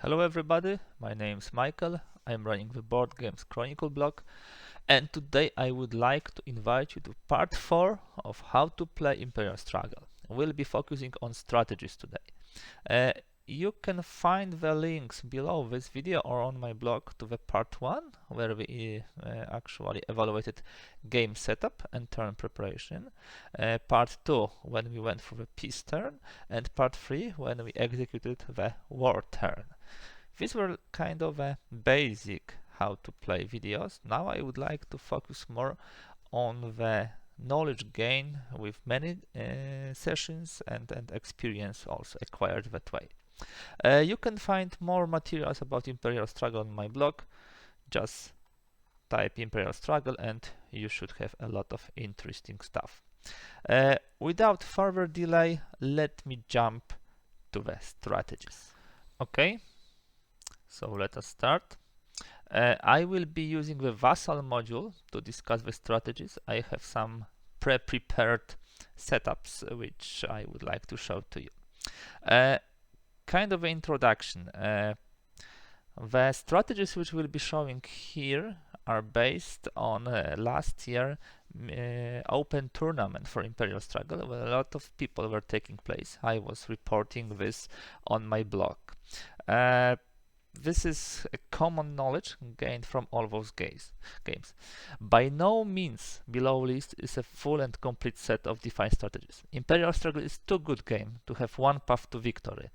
Hello everybody, my name is Michael, I'm running the Boardgames Chronicle blog, and today I would like to invite you to part 4 of how to play Imperial Struggle. We'll be focusing on strategies today. Uh, you can find the links below this video or on my blog to the part 1, where we actually evaluated game setup and turn preparation, part 2 when we went through the peace turn, and part 3 when we executed the war turn. These were kind of a basic how to play videos. Now I would like to focus more on the knowledge gain with many sessions and experience also acquired that way. You can find more materials about Imperial Struggle on my blog. Just type Imperial Struggle and you should have a lot of interesting stuff. Without further delay, let me jump to the strategies. Okay, so let us start. I will be using the Vassal module to discuss the strategies. I have some pre-prepared setups which I would like to show to you. Kind of an introduction. The strategies which we'll be showing here are based on last year open tournament for Imperial Struggle, where a lot of people were taking place. I was reporting this on my blog. This is a common knowledge gained from all those games. By no means below list is a full and complete set of defined strategies. Imperial Struggle is too good game to have one path to victory.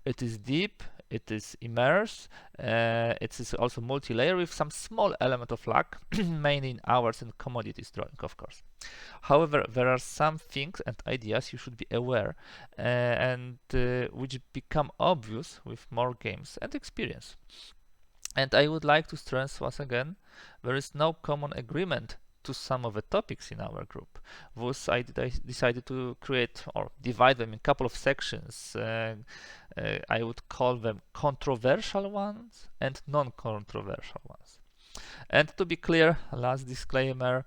It is deep, it is immersed, it is also multi-layer with some small element of luck, mainly in hours and commodities drawing, of course. However, there are some things and ideas you should be aware and which become obvious with more games and experience. And I would like to stress once again, there is no common agreement to some of the topics in our group. Thus, I decided to create or divide them in a couple of sections. I would call them controversial ones and non-controversial ones. And to be clear, last disclaimer,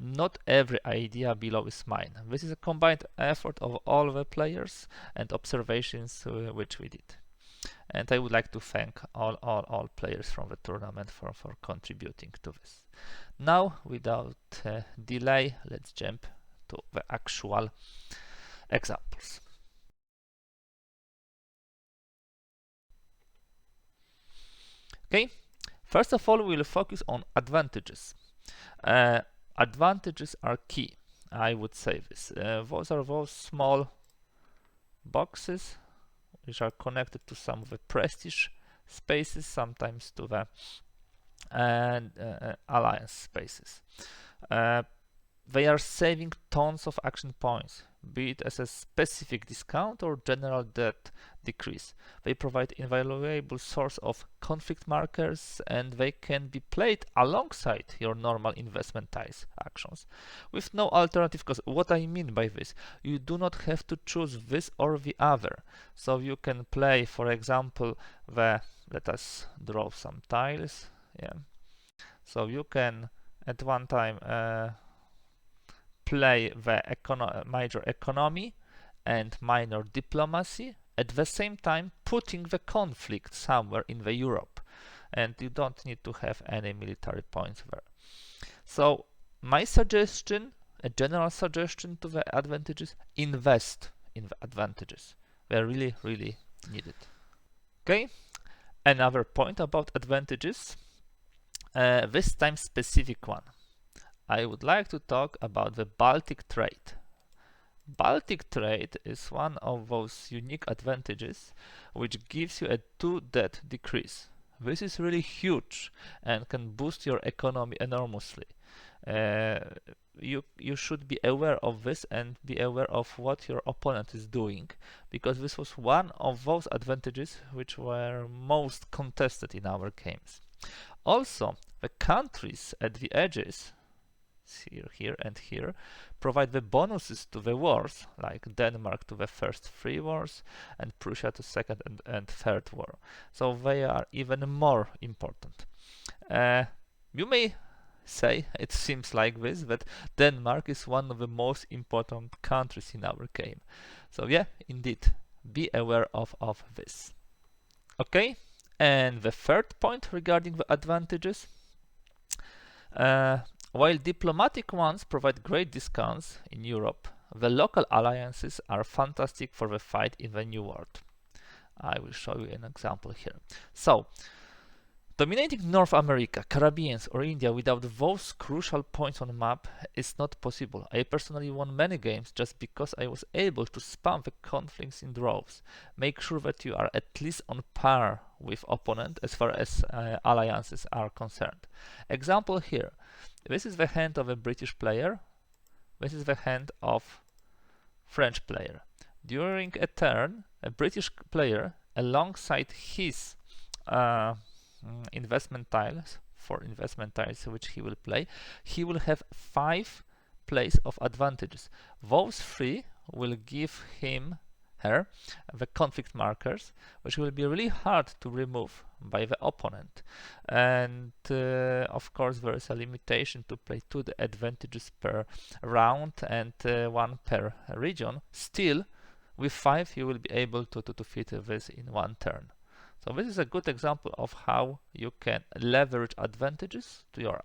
not every idea below is mine. This is a combined effort of all the players and observations which we did. And I would like to thank all players from the tournament for contributing to this. Now, without delay, let's jump to the actual examples. Okay, first of all, we'll focus on advantages. Advantages are key, I would say this. Those are those small boxes which are connected to some of the prestige spaces, sometimes to the alliance spaces. They are saving tons of action points, be it as a specific discount or general debt decrease. They provide invaluable source of conflict markers, and they can be played alongside your normal investment ties actions with no alternative cost. What I mean by this, you do not have to choose this or the other. So you can play, for example, let us draw some tiles. Yeah. So you can at one time play the major economy and minor diplomacy, at the same time putting the conflict somewhere in the Europe, and you don't need to have any military points there. So my suggestion, a general suggestion to the advantages, invest in the advantages. They're really needed. Okay, another point about advantages, this time specific one. I would like to talk about the Baltic trade. Baltic trade is one of those unique advantages which gives you a 2 debt decrease. This is really huge and can boost your economy enormously. You should be aware of this and be aware of what your opponent is doing, because this was one of those advantages which were most contested in our games. Also, the countries at the edges, here and here, provide the bonuses to the wars, like Denmark to the first 3 wars and Prussia to second and third war. So they are even more important. You may say, it seems like this, that Denmark is one of the most important countries in our game. So yeah, indeed, be aware of this. Okay, and the third point regarding the advantages, uh, while diplomatic ones provide great discounts in Europe, the local alliances are fantastic for the fight in the New World. I will show you an example here. So, dominating North America, Caribbean, or India without those crucial points on the map is not possible. I personally won many games just because I was able to spam the conflicts in droves. Make sure that you are at least on par with opponent as far as alliances are concerned. Example here. This is the hand of a British player. This is the hand of French player. During a turn, a British player alongside his uh, investment tiles, for investment tiles which he will play, he will have 5 plays of advantages. Those 3 will give him her the conflict markers, which will be really hard to remove by the opponent. And of course there is a limitation to play 2 advantages per round and 1 per region. Still, with 5 you will be able to fit this in 1 turn. So this is a good example of how you can leverage advantages to your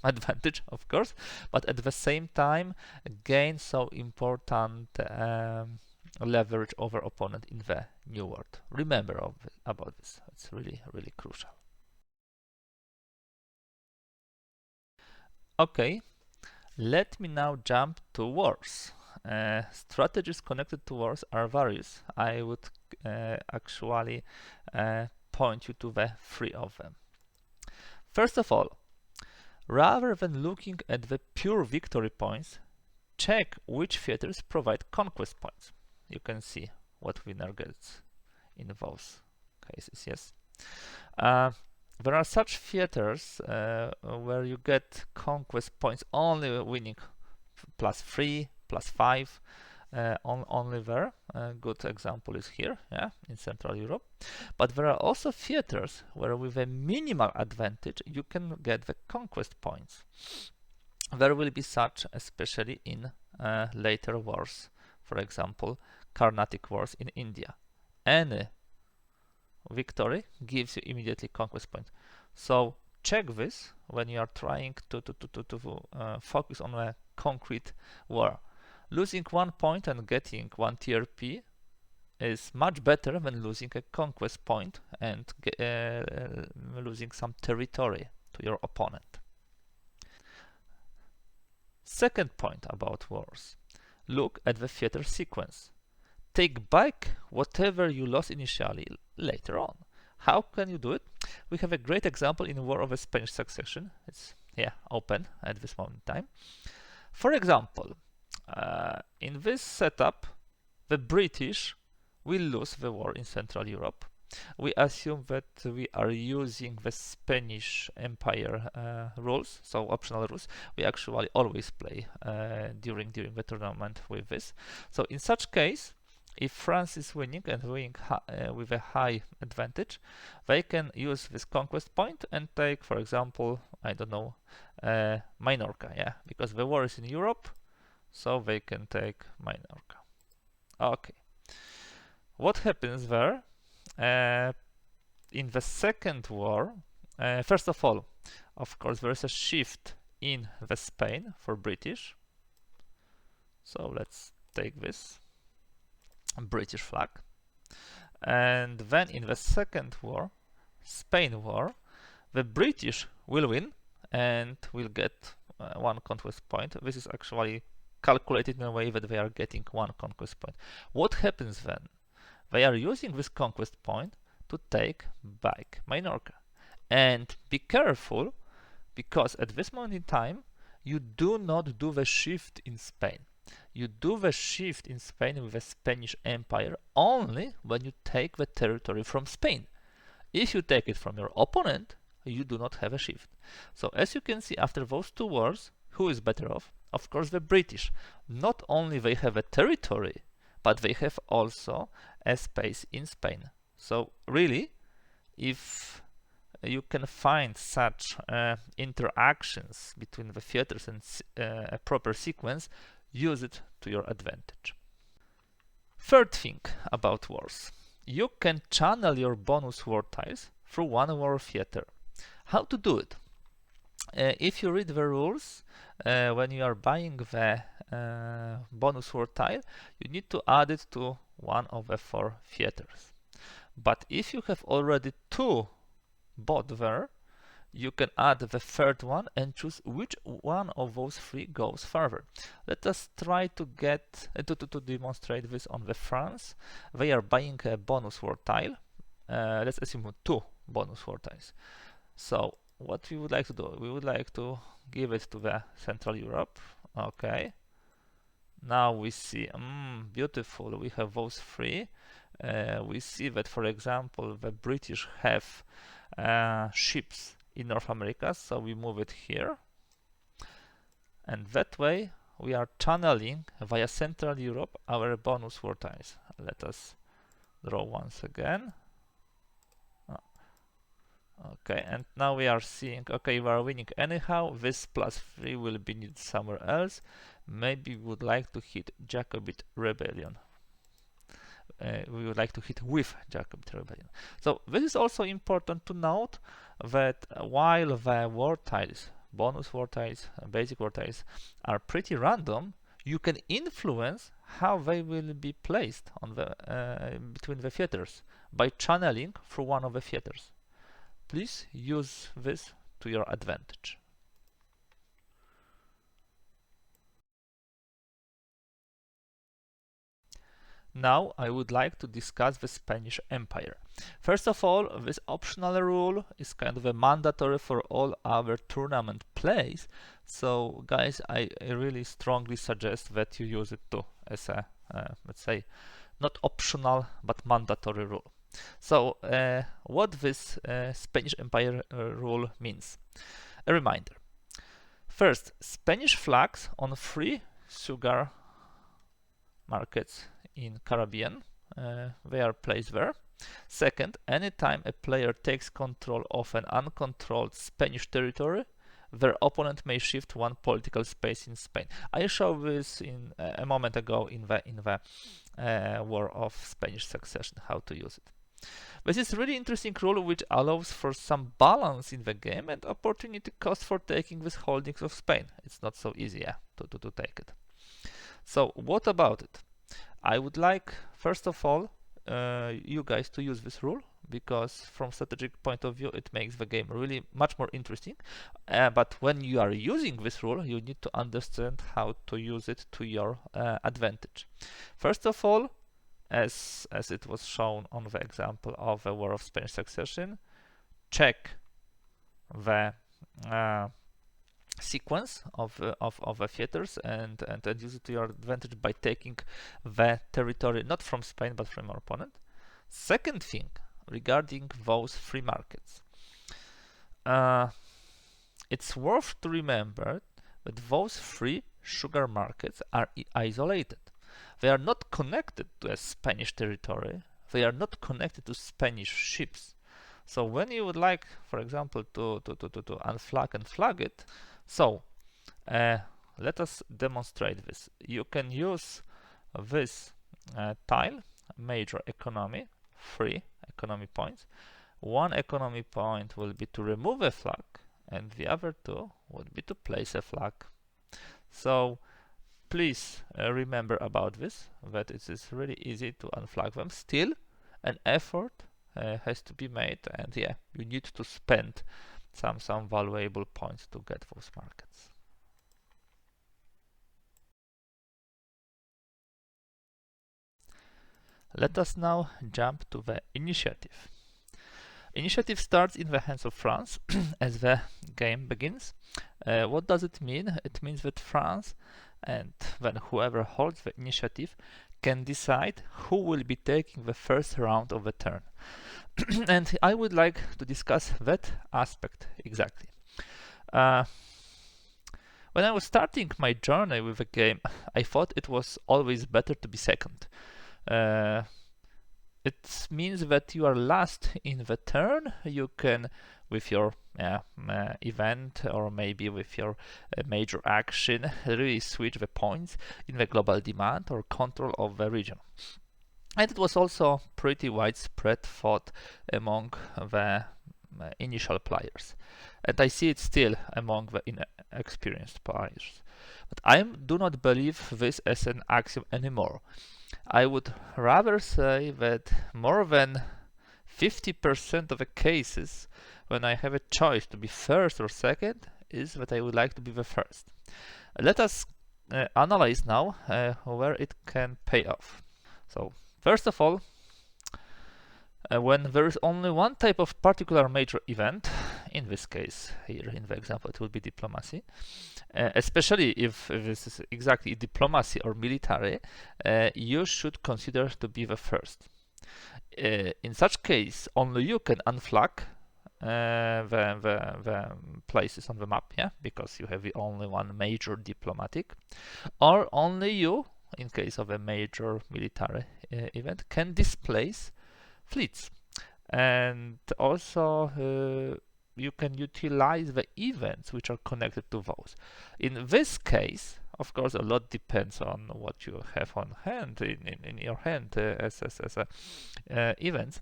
advantage, of course, but at the same time gain so important leverage over opponent in the new world. Remember about this. It's really, really crucial. Okay, let me now jump to wars. Strategies connected to wars are various. I would actually point you to the 3 of them. First of all, rather than looking at the pure victory points, check which theaters provide conquest points. You can see what winner gets in those cases, yes. There are such theaters where you get conquest points only winning +3, +5, only there. A good example is here, yeah, in Central Europe. But there are also theaters where with a minimal advantage you can get the conquest points. There will be such especially in later wars, for example, Carnatic Wars in India. Any victory gives you immediately conquest points. So check this when you are trying to focus on a concrete war. Losing 1 point and getting 1 TRP is much better than losing a conquest point and losing some territory to your opponent. Second point about wars. Look at the theater sequence. Take back whatever you lost initially later on. How can you do it? We have a great example in War of the Spanish Succession. It's open at this moment in time. For example, in this setup, the British will lose the war in Central Europe. We assume that we are using the Spanish Empire rules, so optional rules. We actually always play during the tournament with this. So in such case, if France is winning and winning with a high advantage, they can use this conquest point and take, for example, I don't know, Minorca, yeah, because the war is in Europe, so they can take Minorca. Okay. What happens there? In the second war, first of all, of course, there is a shift in the Spain for British. So let's take this British flag. And then in the second war, Spain war, the British will win and will get 1 conquest point. This is actually calculated in a way that they are getting 1 conquest point. What happens then? They are using this conquest point to take back Minorca. And be careful, because at this moment in time, you do not do the shift in Spain. You do the shift in Spain with the Spanish Empire only when you take the territory from Spain. If you take it from your opponent, you do not have a shift. So as you can see, after those 2 wars, who is better off? Of course, the British. Not only they have a territory, but they have also a space in Spain. So really, if you can find such interactions between the theaters and a proper sequence, use it to your advantage. Third thing about wars. you can channel your bonus war tiles through one war theater. How to do it? If you read the rules, when you are buying the bonus war tile, you need to add it to one of the 4 theaters. But if you have already 2 bought there, you can add the third one and choose which one of those 3 goes further. Let us try to get to demonstrate this on the France. They are buying a bonus war tile. Let's assume 2 bonus war tiles. So what we would like to do, we would like to give it to the Central Europe. Okay. Now we see, beautiful, we have those 3. We see that, for example, the British have ships in North America, so we move it here. And that way we are channeling via Central Europe our bonus war tiles. Let us draw once again. Okay, and now we are seeing, okay, we are winning anyhow. This +3 will be needed somewhere else. Maybe we would like to hit Jacobite rebellion. We would like to hit with Jacobite rebellion. So this is also important to note that while the war tiles, bonus war tiles, basic war tiles are pretty random, you can influence how they will be placed on the between the theaters by channeling through one of the theaters. Please use this to your advantage. Now I would like to discuss the Spanish Empire. First of all, this optional rule is kind of a mandatory for all our tournament plays. So guys, I really strongly suggest that you use it too as a, let's say, not optional but mandatory rule. So what this Spanish Empire rule means. A reminder. First, Spanish flags on 3 sugar markets in Caribbean, they are placed there. Second, anytime a player takes control of an uncontrolled Spanish territory, their opponent may shift 1 political space in Spain. I showed this in a moment ago in the War of Spanish Succession, how to use it. This is really interesting rule which allows for some balance in the game and opportunity cost for taking these holdings of Spain. It's not so easy to take it. So what about it? I would like, first of all, you guys to use this rule, because from strategic point of view it makes the game really much more interesting. But when you are using this rule, you need to understand how to use it to your advantage. First of all, as it was shown on the example of the War of Spanish Succession, check the sequence of the theaters and use it to your advantage by taking the territory not from Spain but from your opponent. Second thing, regarding those 3 markets, it's worth to remember that those 3 sugar markets are isolated. They are not connected to a Spanish territory. They are not connected to Spanish ships. So when you would like, for example, to unflag and flag it, so let us demonstrate this. You can use this tile, major economy, 3 economy points. 1 economy point will be to remove a flag, and the other 2 would be to place a flag. So please remember about this, that it is really easy to unflag them. Still, an effort has to be made, and yeah, you need to spend some valuable points to get those markets. Let us now jump to the initiative. Initiative starts in the hands of France as the game begins. What does it mean? It means that France, and then whoever holds the initiative, can decide who will be taking the first round of the turn. And I would like to discuss that aspect exactly. When I was starting my journey with the game, I thought it was always better to be second. It means that you are last in the turn. You can, with your event or maybe with your major action, really switch the points in the global demand or control of the region. And it was also pretty widespread thought among the initial players. And I see it still among the inexperienced players. But I do not believe this as an axiom anymore. I would rather say that more than 50% of the cases when I have a choice to be first or second is that I would like to be the first. Let us analyze now where it can pay off. So, first of all, when there is only one type of particular major event, in this case, here in the example, it will be diplomacy, especially if this is exactly diplomacy or military, you should consider to be the first. In such case, only you can unflag the places on the map, yeah, because you have the only one major diplomatic, or only you, in case of a major military event, can displace fleets. And also you can utilize the events which are connected to those. In this case, of course, a lot depends on what you have on hand in your hand as events.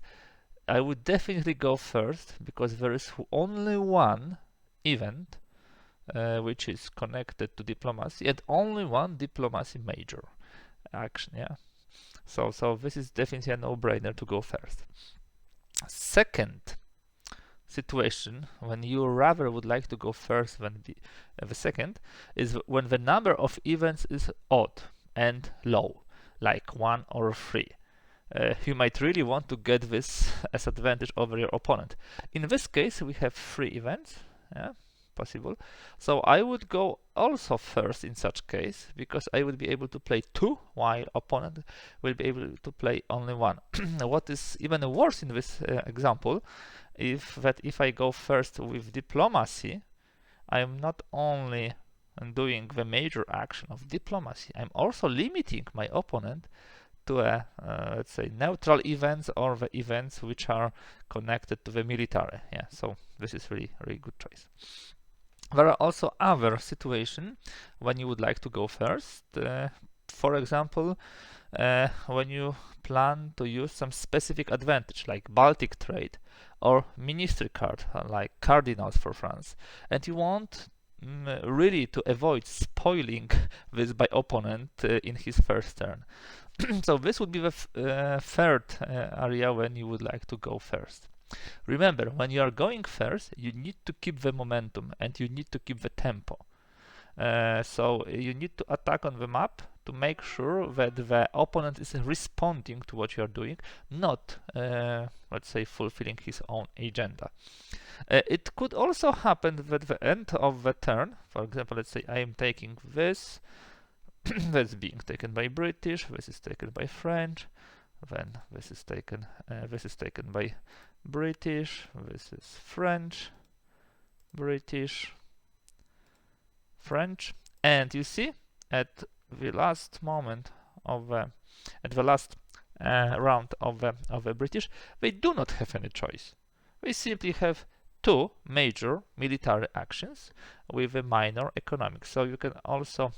I would definitely go first because there is only one event which is connected to diplomacy and only one diplomacy major action. Yeah, so this is definitely a no-brainer to go first. Second situation, when you rather would like to go first than the second, is when the number of events is odd and low, like 1 or 3. You might really want to get this as advantage over your opponent. In this case, we have 3 events, yeah, possible. So I would go also first in such case, because I would be able to play 2, while opponent will be able to play only 1. What is even worse in this example, if I go first with diplomacy, I am not only doing the major action of diplomacy, I'm also limiting my opponent to let's say neutral events or the events which are connected to the military. Yeah, so this is really good choice. There are also other situations when you would like to go first. For example, when you plan to use some specific advantage like Baltic trade or ministry card like cardinals for France, and you want really to avoid spoiling this by opponent in his first turn. So this would be the third area when you would like to go first. Remember, when you are going first, you need to keep the momentum and you need to keep the tempo. So you need to attack on the map to make sure that the opponent is responding to what you are doing, not, let's say, fulfilling his own agenda. It could also happen that at the end of the turn, for example, let's say I am taking this, that's being taken by British, this is taken by French, then this is taken by British, this is French, British, French, and you see at the last moment of at the last round of the British, they do not have any choice. They simply have 2 major military actions with a minor economic. So you can also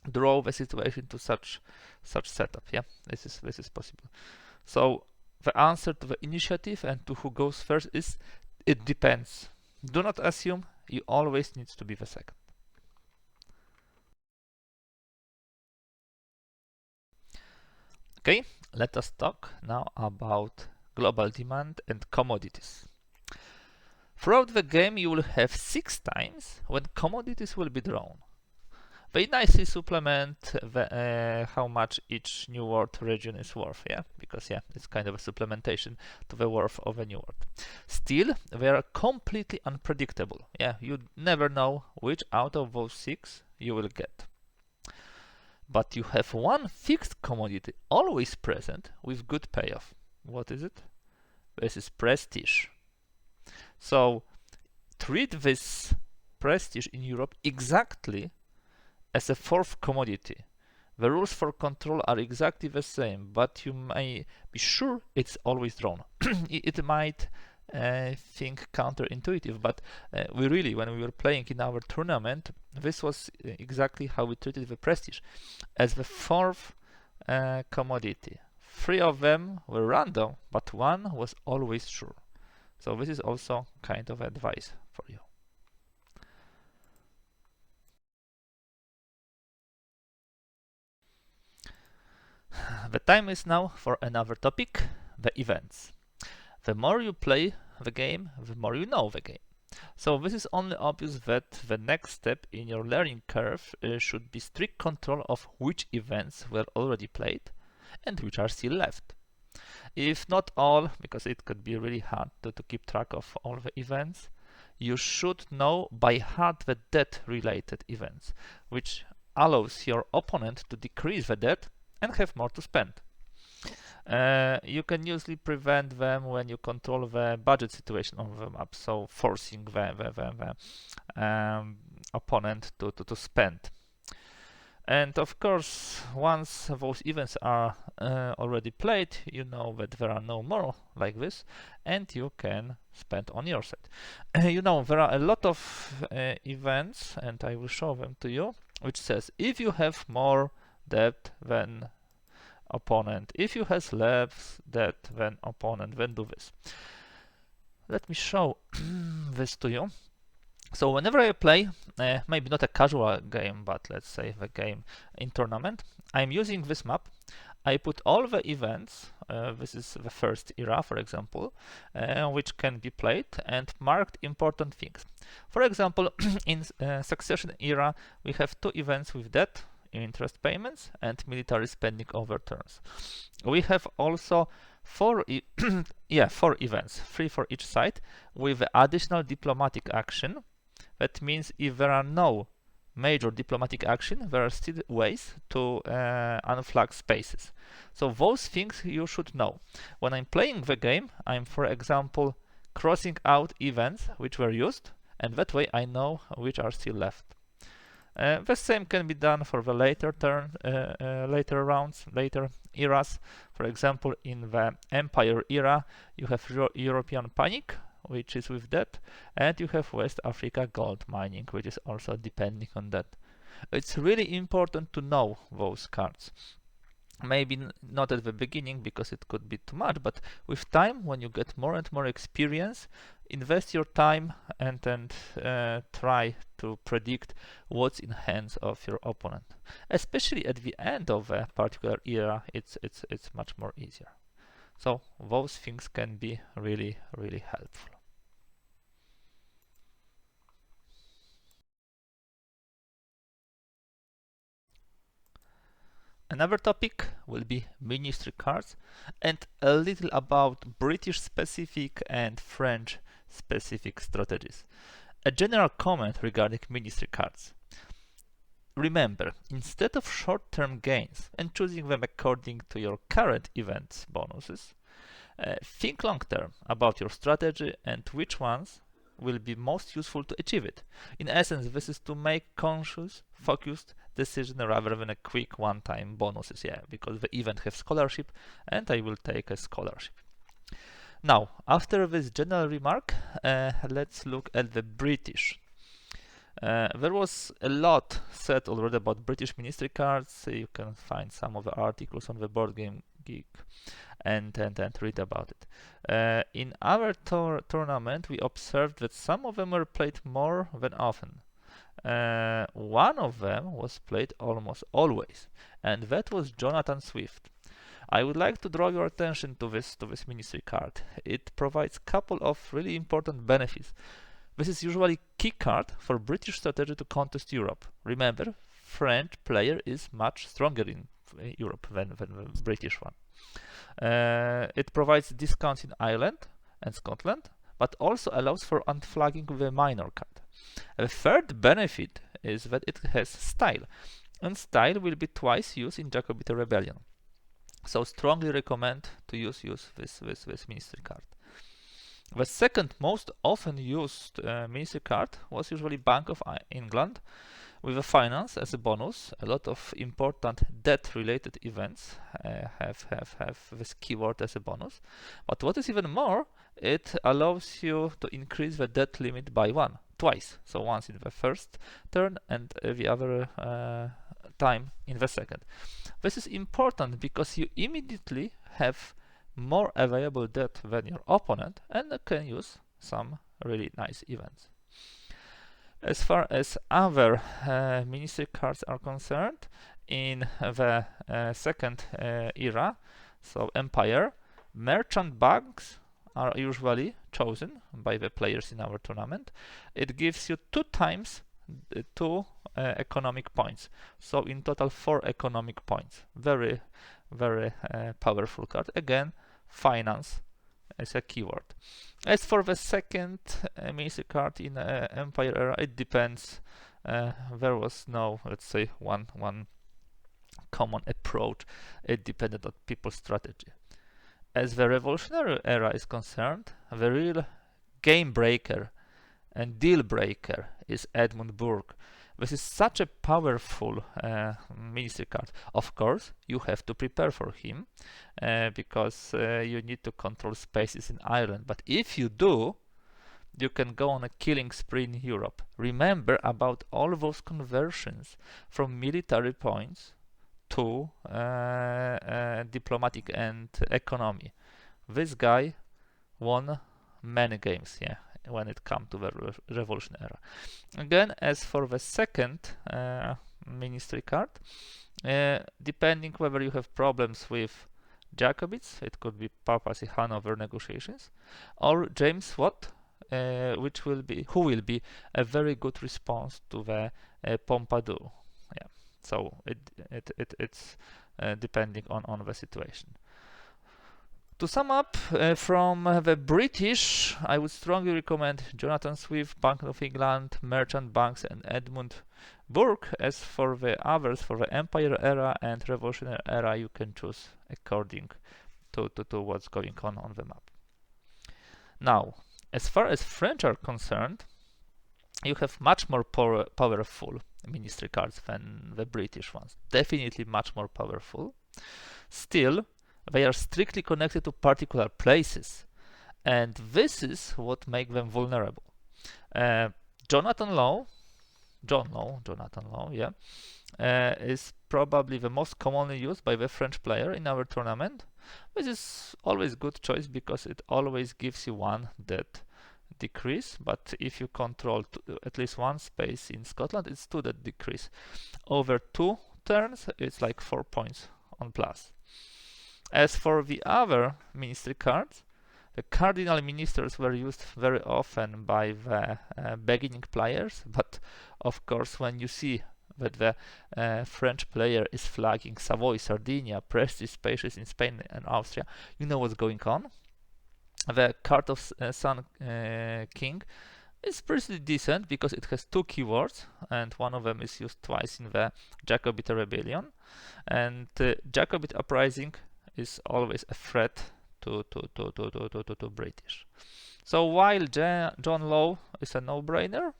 draw the situation to such setup. Yeah, this is possible. So the answer to the initiative and to who goes first is it depends. Do not assume you always need to be the second. Okay, let us talk now about global demand and commodities. Throughout the game you will have 6 times when commodities will be drawn. They nicely supplement how much each new world region is worth, yeah, because yeah, it's kind of a supplementation to the worth of a new world. Still, they are completely unpredictable. Yeah, you never know which out of those 6 you will get. But you have one fixed commodity always present with good payoff. What is it? This is prestige. So treat this prestige in Europe exactly as a 4th commodity. The rules for control are exactly the same, but you may be sure it's always drawn. It might think counterintuitive, but we really, when we were playing in our tournament, this was exactly how we treated the prestige as the 4th commodity. 3 of them were random, but one was always sure. So this is also kind of advice for you. The time is now for another topic, the events. The more you play the game, the more you know the game. So this is only obvious that the next step in your learning curve should be strict control of which events were already played and which are still left. If not all, because it could be really hard to keep track of all the events, you should know by heart the debt related events, which allows your opponent to decrease the debt and have more to spend. You can usually prevent them when you control the budget situation on the map, so forcing the opponent to spend. And of course, once those events are already played, you know that there are no more like this, and you can spend on your side. You know, there are a lot of events, and I will show them to you, which says if you have more debt than opponent, if you have less debt than opponent, then do this. Let me show this to you. So whenever I play, maybe not a casual game, but let's say the game in tournament, I'm using this map. I put all the events, this is the first era, for example, which can be played, and marked important things. For example, in succession era, we have 2 events with debt, interest payments, and military spending over turns. We have also 4 events, 3 for each side, with additional diplomatic action. That means if there are no major diplomatic action, there are still ways to unflag spaces. So those things you should know. When I'm playing the game, I'm, for example, crossing out events which were used, and that way I know which are still left. The same can be done for the later rounds, later eras. For example, in the Empire era, you have European panic, which is with that, and you have West Africa gold mining, which is also depending on that. It's really important to know those cards. Maybe not at the beginning because it could be too much, but with time, when you get more and more experience, invest your time and try to predict what's in hands of your opponent. Especially at the end of a particular era, it's much more easier. So those things can be really, really helpful. Another topic will be ministry cards and a little about British specific and French specific strategies. A general comment regarding ministry cards. Remember, instead of short-term gains and choosing them according to your current event's bonuses, think long-term about your strategy and which ones will be most useful to achieve it. In essence, this is to make conscious, focused decision rather than a quick one-time bonuses, because the event has scholarship and I will take a scholarship. Now, after this general remark, let's look at the British. There was a lot said already about British ministry cards. You can find some of the articles on the Board Game Geek and read about it. In our tournament, we observed that some of them were played more than often. One of them was played almost always, and that was Jonathan Swift. I would like to draw your attention to this ministry card. It provides a couple of really important benefits. This is usually key card for British strategy to contest Europe. Remember, French player is much stronger in Europe than the British one. It provides discounts in Ireland and Scotland, but also allows for unflagging with a minor card. The third benefit is that it has style, and style will be twice used in Jacobite Rebellion. So strongly recommend to use this ministry card. The second most often used ministry card was usually Bank of England, with a finance as a bonus. A lot of important debt-related events have this keyword as a bonus. But what is even more, it allows you to increase the debt limit by twice. So once in the first turn and the other time in the second. This is important because you immediately have more available debt than your opponent and can use some really nice events. As far as other ministry cards are concerned, in the second era, so Empire, merchant banks are usually chosen by the players in our tournament. It gives you 2 times 2 economic points, so in total 4 economic points. Very, very powerful card. Again, finance is a keyword. As for the second ministry card in Empire era, it depends. There was no, let's say, one common approach. It depended on people's strategy. As the revolutionary era is concerned, the real game breaker and deal breaker is Edmund Burke. This is such a powerful ministry card. Of course, you have to prepare for him because you need to control spaces in Ireland. But if you do, you can go on a killing spree in Europe. Remember about all those conversions from military points to diplomatic and economy. This guy won many games, yeah, when it comes to the revolution era. Again, as for the second ministry card, depending whether you have problems with Jacobites, it could be papacy Hanover negotiations, or James Watt, who will be a very good response to the Pompadour. Yeah, so it's depending on the situation. To sum up, from the British, I would strongly recommend Jonathan Swift, Bank of England, Merchant Banks, and Edmund Burke. As for the others, for the Empire era and Revolutionary era, you can choose according to what's going on the map. Now, as far as French are concerned, you have much more powerful ministry cards than the British ones. Definitely much more powerful. Still, they are strictly connected to particular places, and this is what makes them vulnerable. Jonathan Law, yeah, is probably the most commonly used by the French player in our tournament. This is always a good choice because it always gives you 1 debt decrease, but if you control at least 1 space in Scotland, it's 2 debt decrease. Over 2 turns, it's like 4 points on plus. As for the other ministry cards, the cardinal ministers were used very often by the beginning players, but of course when you see that the French player is flagging Savoy, Sardinia, prestige spaces in Spain and Austria, you know what's going on. The card of Sun King is pretty decent because it has 2 keywords, and one of them is used twice in the Jacobite rebellion, and Jacobite uprising is always a threat to British. So while John Law is a no-brainer,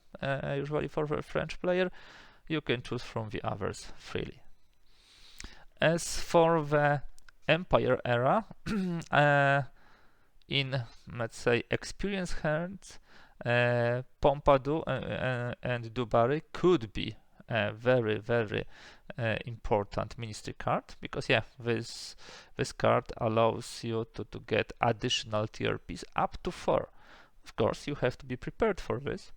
usually for a French player, you can choose from the others freely. As for the Empire era, in, let's say, experienced hands, Pompadour and Dubarry could be a very, very important ministry card, because yeah, this card allows you to get additional TRPs up to 4. Of course, you have to be prepared for this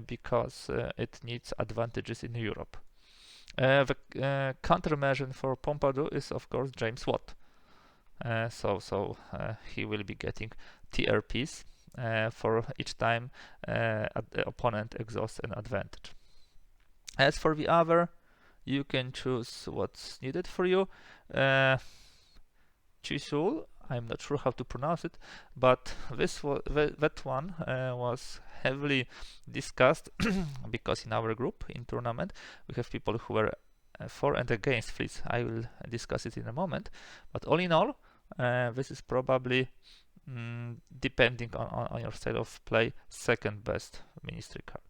because it needs advantages in Europe. The countermeasure for Pompadour is of course James Watt. So he will be getting TRPs for each time the opponent exhausts an advantage. As for the other, you can choose what's needed for you. Chisul, I'm not sure how to pronounce it, but that one was heavily discussed because in our group in tournament we have people who were for and against fleets. I will discuss it in a moment, but all in all, this is probably depending on your style of play, second best ministry card.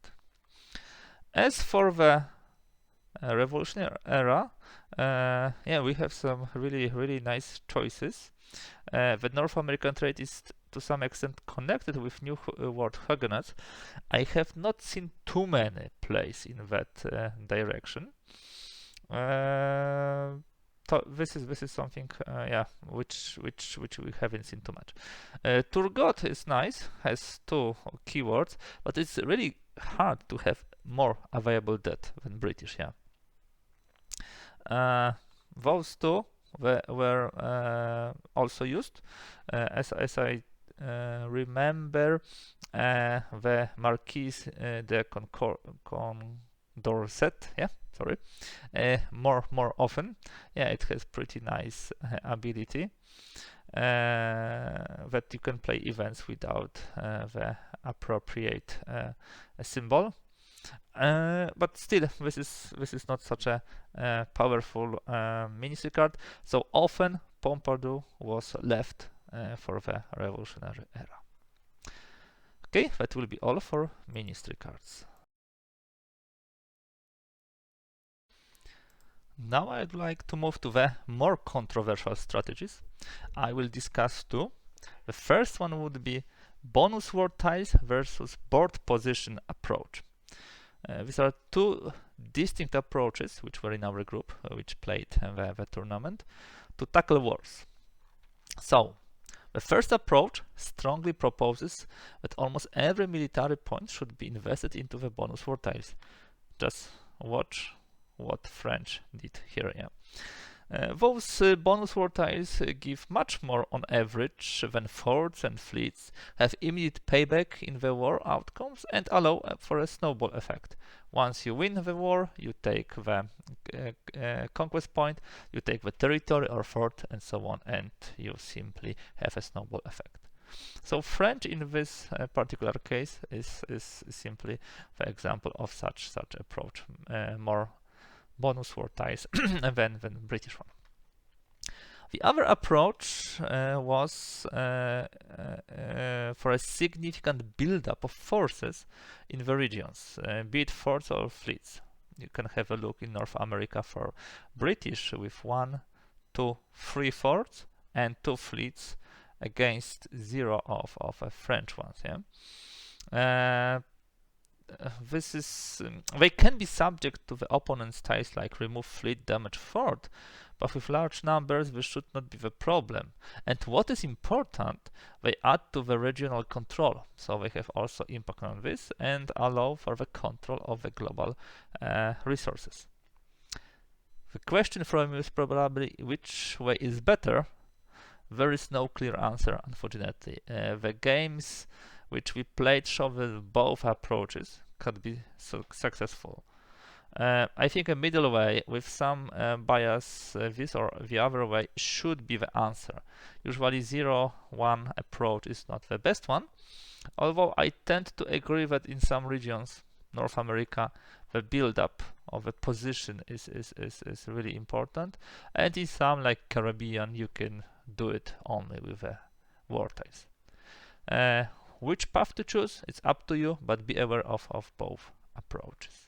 As for the revolutionary era, yeah, we have some really nice choices. The North American trade is to some extent connected with New World Huguenots. I have not seen too many plays in that direction. this is something, yeah, which we haven't seen too much. Turgot is nice, has two keywords, but it's really hard to have more available debt than British. Yeah, those two were also used, as I remember. The Marquis de Condorcet, yeah, sorry, more often. Yeah, it has pretty nice ability that you can play events without the appropriate symbol. But still, this is not such a powerful ministry card. So often Pompadour was left for the revolutionary era. Okay, that will be all for ministry cards. Now I'd like to move to the more controversial strategies. I will discuss two. The first one would be bonus word tiles versus board position approach. These are two distinct approaches which were in our group, which played the tournament, to tackle wars. So, the first approach strongly proposes that almost every military point should be invested into the bonus war tiles. Just watch what French did here. Yeah. Those bonus war tiles give much more on average than forts and fleets, have immediate payback in the war outcomes, and allow for a snowball effect. Once you win the war, you take the conquest point, you take the territory or fort, and so on, and you simply have a snowball effect. So French in this particular case is simply the example of such approach, more bonus war ties than British one. The other approach was for a significant buildup of forces in the regions, be it forts or fleets. You can have a look in North America for British with 1, 2, 3 forts and 2 fleets against 0 of French ones. Yeah. This is they can be subject to the opponent's ties, like remove fleet, damage fort, but with large numbers this should not be the problem. And what is important, they add to the regional control, so they have also impact on this and allow for the control of the global resources. The question from you is probably which way is better. There is no clear answer, unfortunately. The games which we played show that both approaches could be successful. I think a middle way with some bias, this or the other way, should be the answer. Usually 0-1 approach is not the best one, although I tend to agree that in some regions, North America, the build-up of a position is really important, and in some like Caribbean you can do it only with a war tiles. Which path to choose? It's up to you, but be aware of both approaches.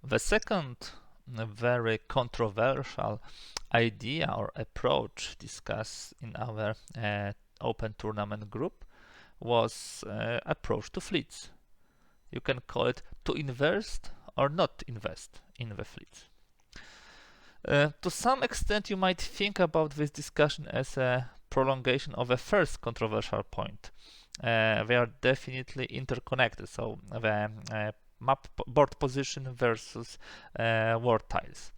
The second very controversial idea or approach discussed in our open tournament group was approach to fleets. You can call it to invest or not invest in the fleets. To some extent, you might think about this discussion as a prolongation of the first controversial point. They are definitely interconnected. So the map board position versus war tiles.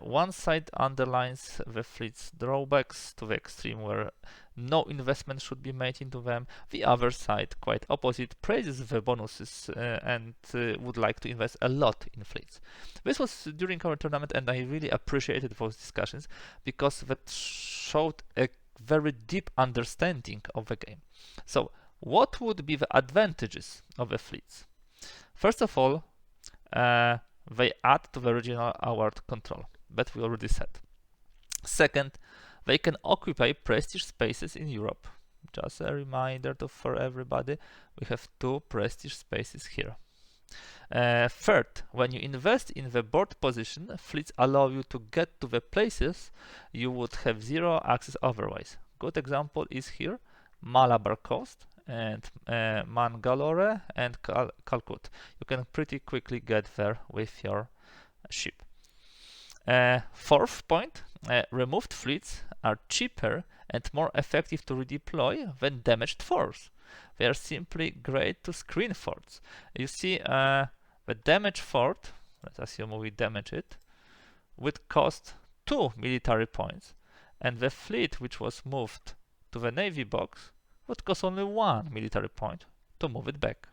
One side underlines the fleet's drawbacks to the extreme where no investment should be made into them. The other side, quite opposite, praises the bonuses and would like to invest a lot in fleets. This was during our tournament and I really appreciated those discussions because that showed a very deep understanding of the game. So what would be the advantages of the fleets? First of all, they add to the regional award control, that we already said. Second, they can occupy prestige spaces in Europe. Just a reminder for everybody, we have 2 prestige spaces here. Third, when you invest in the board position, fleets allow you to get to the places you would have 0 access otherwise. Good example is here, Malabar Coast and Mangalore and Calcutta. You can pretty quickly get there with your ship. Fourth point, removed fleets are cheaper and more effective to redeploy than damaged forts. They are simply great to screen forts. You see, the damaged fort, let's assume we damage it, would cost 2 military points, and the fleet which was moved to the navy box would cost only 1 military point to move it back.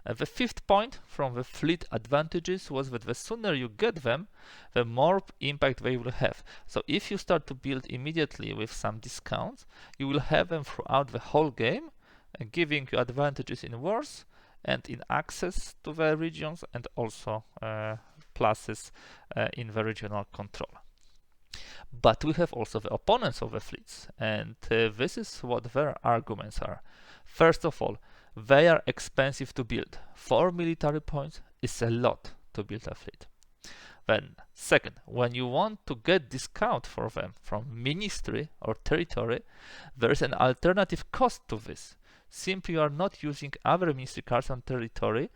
The fifth point from the fleet advantages was that the sooner you get them, the more impact they will have. So if you start to build immediately with some discounts, you will have them throughout the whole game, giving you advantages in wars and in access to the regions, and also pluses in the regional control. But we have also the opponents of the fleets, and this is what their arguments are. First of all, they are expensive to build. 4 military points is a lot to build a fleet. Then, second, when you want to get discount for them from ministry or territory, there is an alternative cost to this. Simply, you are not using other ministry cards on territory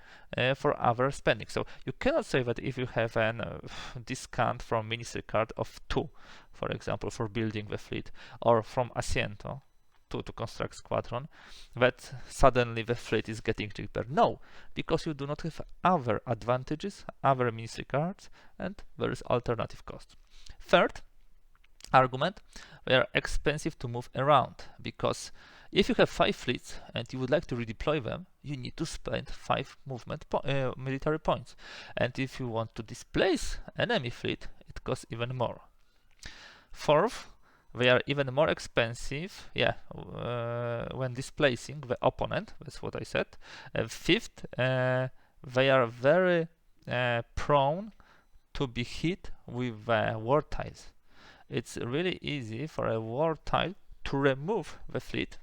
for other spending. So you cannot say that if you have a discount from ministry card of 2, for example, for building the fleet, or from Asiento to construct squadron, that suddenly the fleet is getting cheaper. No, because you do not have other advantages, other ministry cards, and there is alternative cost. Third argument, they are expensive to move around, because if you have 5 fleets and you would like to redeploy them, you need to spend 5 military points. And if you want to displace enemy fleet, it costs even more. Fourth, they are even more expensive, when displacing the opponent. That's what I said. Fifth, they are very prone to be hit with war tiles. It's really easy for a war tile to remove the fleet.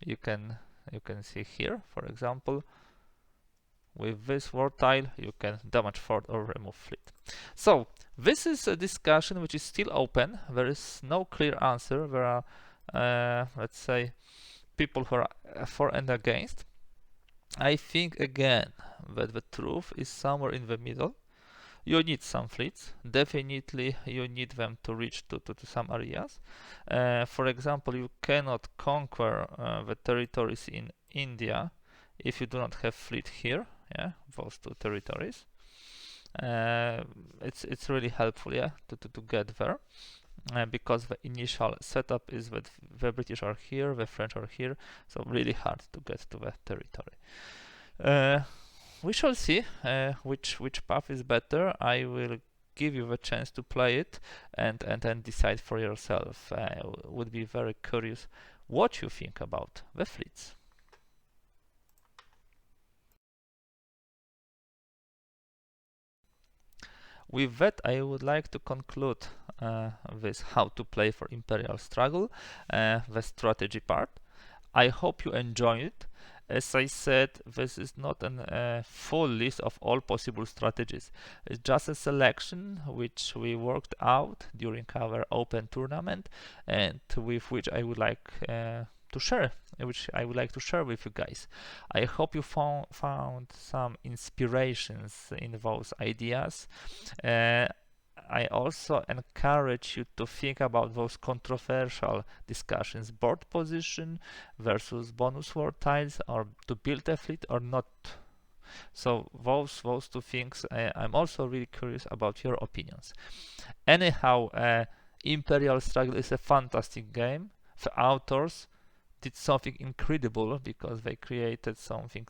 You can see here, for example, with this war tile you can damage fort or remove fleet. So this is a discussion which is still open. There is no clear answer. There are let's say people who are for and against. I think again that the truth is somewhere in the middle. You need some fleets. Definitely you need them to reach to some areas. For example, you cannot conquer the territories in India if you do not have fleet here. Those 2 territories. It's really helpful, to get there, because the initial setup is that the British are here, the French are here, so really hard to get to the territory. We shall see which path is better. I will give you the chance to play it and then decide for yourself. I would be very curious what you think about the fleets. With that, I would like to conclude this how to play for Imperial Struggle, the strategy part. I hope you enjoyed it. As I said, this is not a full list of all possible strategies. It's just a selection which we worked out during our open tournament, and with which I would like to share, with you guys. I hope you found some inspirations in those ideas. I also encourage you to think about those controversial discussions: board position versus bonus war tiles, or to build a fleet or not. So those 2 things, I'm also really curious about your opinions. Anyhow, Imperial Struggle is a fantastic game. The authors did something incredible because they created something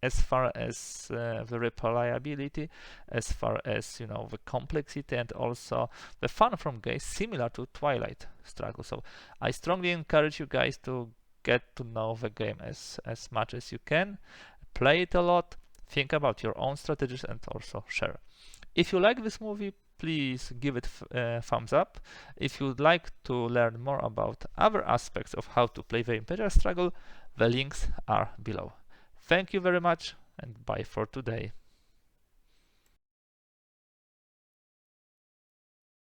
as far as the replayability, as far as the complexity, and also the fun from games similar to Twilight Struggle. So I strongly encourage you guys to get to know the game as much as you can, play it a lot, think about your own strategies, and also share. If you like this movie, please give it a thumbs up. If you'd like to learn more about other aspects of how to play the Imperial Struggle, the links are below. Thank you very much, and bye for today.